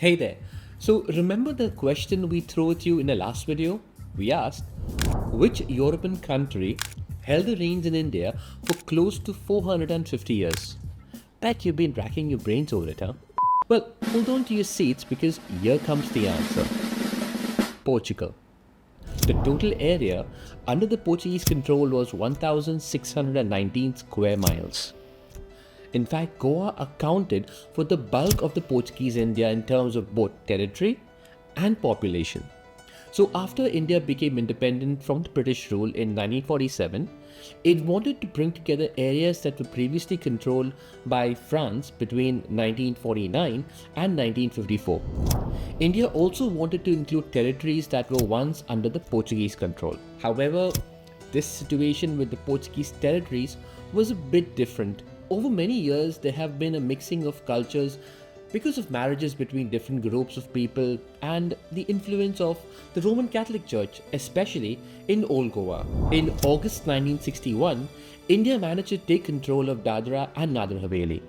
Hey there. So remember the question we threw at you in the last video? We asked, which European country held the reins in India for close to 450 years? Bet you've been racking your brains over it, huh? Well, hold on to your seats because here comes the answer. Portugal. The total area under the Portuguese control was 1,619 square miles. In fact, Goa accounted for the bulk of the Portuguese India in terms of both territory and population. So after India became independent from the British rule in 1947, it wanted to bring together areas that were previously controlled by France between 1949 and 1954. India also wanted to include territories that were once under the Portuguese control. However, this situation with the Portuguese territories was a bit different. Over many years, there have been a mixing of cultures because of marriages between different groups of people and the influence of the Roman Catholic Church, especially in Old Goa. In August 1961, India managed to take control of Dadra and Nagar Haveli.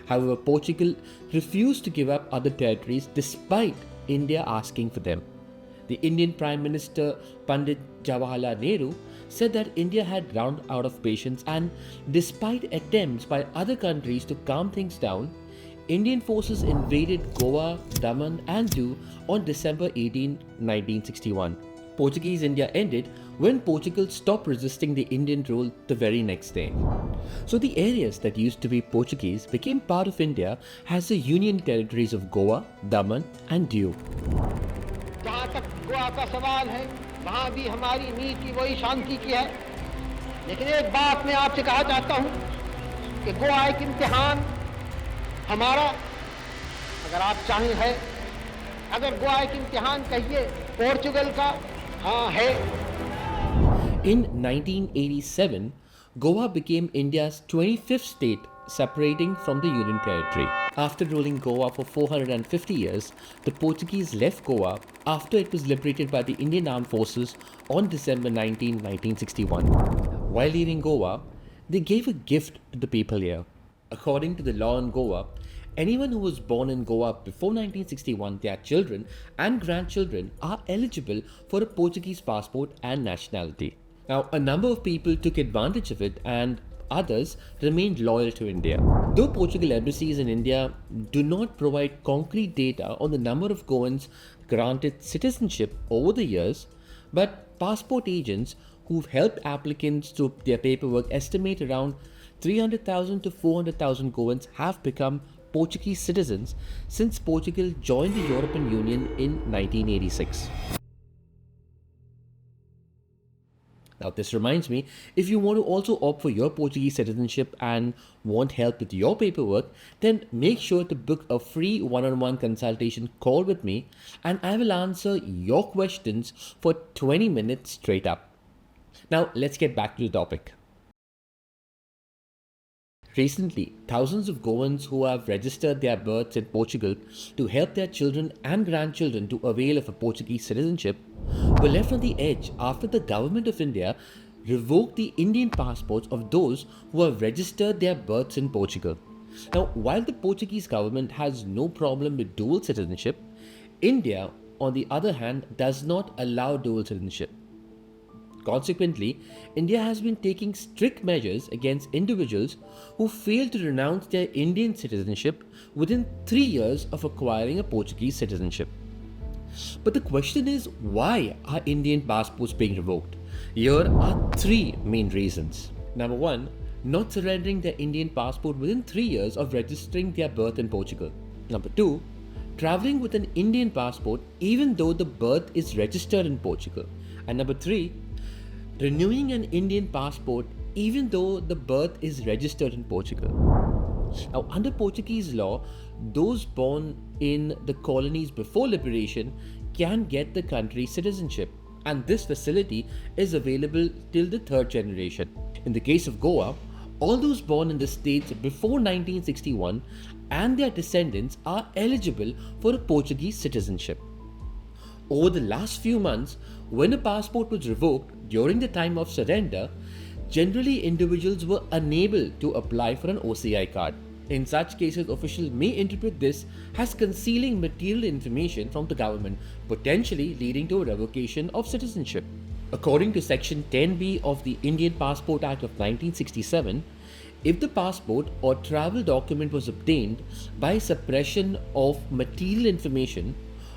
However, Portugal refused to give up other territories despite India asking for them. The Indian Prime Minister Pandit Jawaharlal Nehru said that India had run out of patience, and despite attempts by other countries to calm things down, Indian forces invaded Goa, Daman and Diu on December 18, 1961. Portuguese India ended when Portugal stopped resisting the Indian rule the very next day. So the areas that used to be Portuguese became part of India as the union territories of Goa, Daman and Diu. जहाँ तक गोवा का सवाल है वहाँ भी हमारी नीति वही शांति की है, लेकिन एक बात मैं आपसे कहा चाहता हूँ कि गोवा एक इम्तिहान हमारा, अगर आप चाहें है, अगर गोवा एक इम्तिहान कहिए पोर्चुगल का, हाँ है. In 1987, Goa became India's 25th state, separating from the Union Territory. After ruling Goa for 450 years, the Portuguese left Goa after it was liberated by the Indian Armed Forces on December 19, 1961. While leaving Goa, they gave a gift to the people here. According to the law in Goa, anyone who was born in Goa before 1961, their children and grandchildren are eligible for a Portuguese passport and nationality. Now, a number of people took advantage of it and others remained loyal to India. Though Portugal embassies in India do not provide concrete data on the number of Goans granted citizenship over the years, but passport agents who've helped applicants through their paperwork estimate around 300,000 to 400,000 Goans have become Portuguese citizens since Portugal joined the European Union in 1986. Now, this reminds me, if you want to also opt for your Portuguese citizenship and want help with your paperwork, then make sure to book a free one-on-one consultation call with me and I will answer your questions for 20 minutes straight up. Now, let's get back to the topic. Recently, thousands of Goans who have registered their births in Portugal to help their children and grandchildren to avail of a Portuguese citizenship were left on the edge after the government of India revoked the Indian passports of those who have registered their births in Portugal. Now, while the Portuguese government has no problem with dual citizenship, India, on the other hand, does not allow dual citizenship. Consequently, India has been taking strict measures against individuals who fail to renounce their Indian citizenship within 3 years of acquiring a Portuguese citizenship. But the question is, why are Indian passports being revoked? Here are 3 main reasons. Number 1, not surrendering their Indian passport within 3 years of registering their birth in Portugal. Number 2, traveling with an Indian passport even though the birth is registered in Portugal. And number 3, renewing an Indian passport even though the birth is registered in Portugal. Now, under Portuguese law, those born in the colonies before liberation can get the country's citizenship, and this facility is available till the 3rd generation. In the case of Goa, all those born in the states before 1961 and their descendants are eligible for a Portuguese citizenship. Over the last few months, when a passport was revoked during the time of surrender, generally individuals were unable to apply for an OCI card. In such cases, officials may interpret this as concealing material information from the government, potentially leading to a revocation of citizenship. According to Section 10B of the Indian Passport Act of 1967, if the passport or travel document was obtained by suppression of material information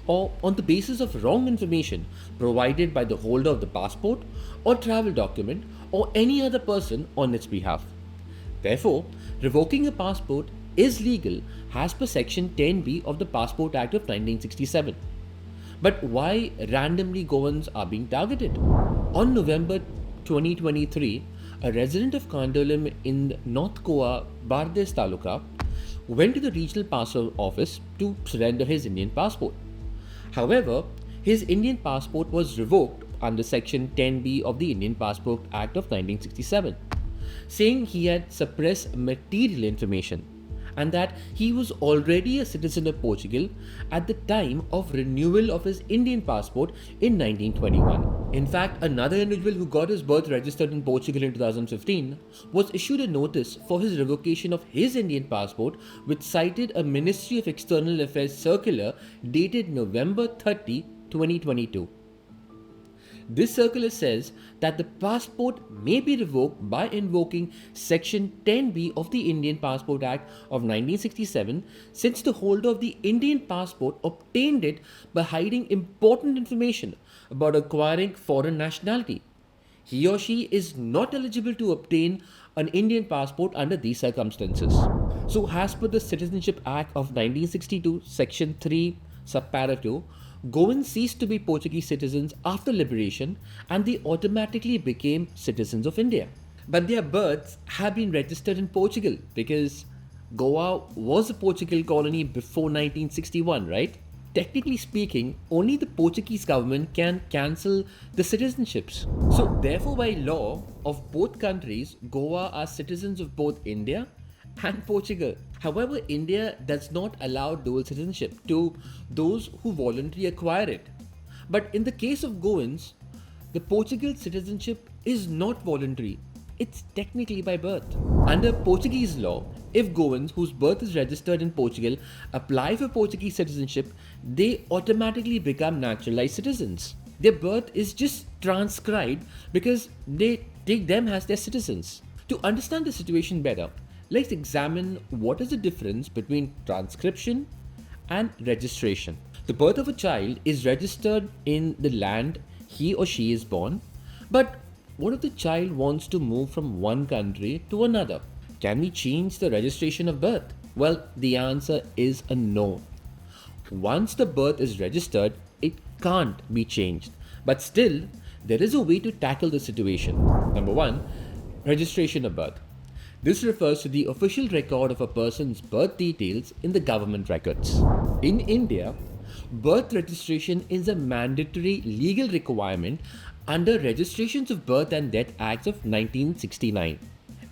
or on the basis of wrong information provided by the holder of the passport or travel document or any other person on its behalf. Therefore, revoking a passport is legal as per Section 10B of the Passport Act of 1967. But why randomly Goans are being targeted? On November 2023, a resident of Kandolim in North Goa, Bardes Taluka, went to the regional passport office to surrender his Indian passport. However, his Indian passport was revoked under Section 10B of the Indian Passport Act of 1967, saying he had suppressed material information and that he was already a citizen of Portugal at the time of renewal of his Indian passport in 1921. In fact, another individual who got his birth registered in Portugal in 2015 was issued a notice for his revocation of his Indian passport, which cited a Ministry of External Affairs circular dated November 30, 2022. This circular says that the passport may be revoked by invoking Section 10B of the Indian Passport Act of 1967 since the holder of the Indian passport obtained it by hiding important information about acquiring foreign nationality. He or she is not eligible to obtain an Indian passport under these circumstances. So, as per the Citizenship Act of 1962, Section 3, Subpara 2, Goans ceased to be Portuguese citizens after liberation and they automatically became citizens of India. But their births have been registered in Portugal because Goa was a Portugal colony before 1961, right? Technically speaking, only the Portuguese government can cancel the citizenships. So, therefore, by law of both countries, Goa are citizens of both India and Portugal. However, India does not allow dual citizenship to those who voluntarily acquire it. But in the case of Goans, the Portugal citizenship is not voluntary. It's technically by birth. Under Portuguese law, if Goans whose birth is registered in Portugal apply for Portuguese citizenship, they automatically become naturalized citizens. Their birth is just transcribed because they take them as their citizens. To understand the situation better, let's examine what is the difference between transcription and registration. The birth of a child is registered in the land he or she is born, but what if the child wants to move from one country to another? Can we change the registration of birth? Well, the answer is a no. Once the birth is registered, it can't be changed. But still, there is a way to tackle the situation. Number one, registration of birth. This refers to the official record of a person's birth details in the government records. In India, birth registration is a mandatory legal requirement under Registrations of Birth and Death Acts of 1969.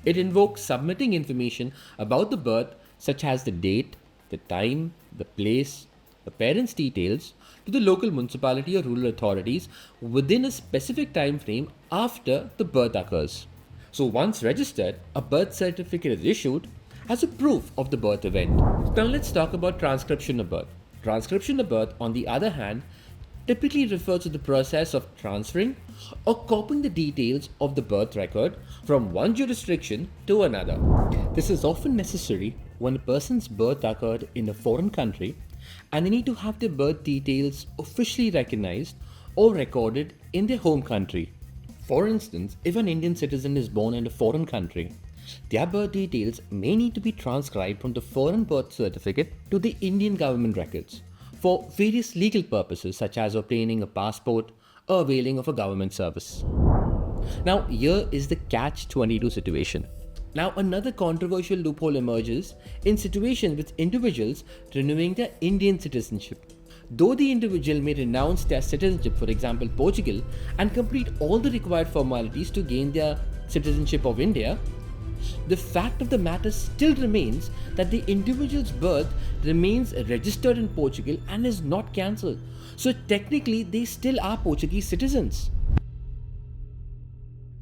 It invokes submitting information about the birth such as the date, the time, the place, the parents' details to the local municipality or rural authorities within a specific time frame after the birth occurs. So once registered, a birth certificate is issued as a proof of the birth event. Now let's talk about transcription of birth. Transcription of birth, on the other hand, typically refers to the process of transferring or copying the details of the birth record from one jurisdiction to another. This is often necessary when a person's birth occurred in a foreign country and they need to have their birth details officially recognized or recorded in their home country. For instance, if an Indian citizen is born in a foreign country, their birth details may need to be transcribed from the foreign birth certificate to the Indian government records for various legal purposes such as obtaining a passport or availing of a government service. Now, here is the catch-22 situation. Now, another controversial loophole emerges in situations with individuals renewing their Indian citizenship. Though the individual may renounce their citizenship, for example Portugal, and complete all the required formalities to gain their citizenship of India, the fact of the matter still remains that the individual's birth remains registered in Portugal and is not cancelled. So technically they still are Portuguese citizens.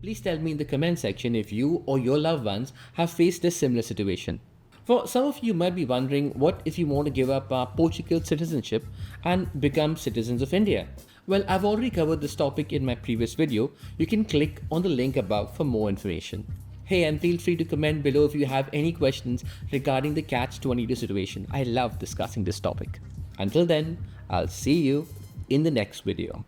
Please tell me in the comment section if you or your loved ones have faced this similar situation. For some of you might be wondering, what if you want to give up our Portugal citizenship and become citizens of India? Well, I've already covered this topic in my previous video. You can click on the link above for more information. Hey, and feel free to comment below if you have any questions regarding the Catch-22 situation. I love discussing this topic. Until then, I'll see you in the next video.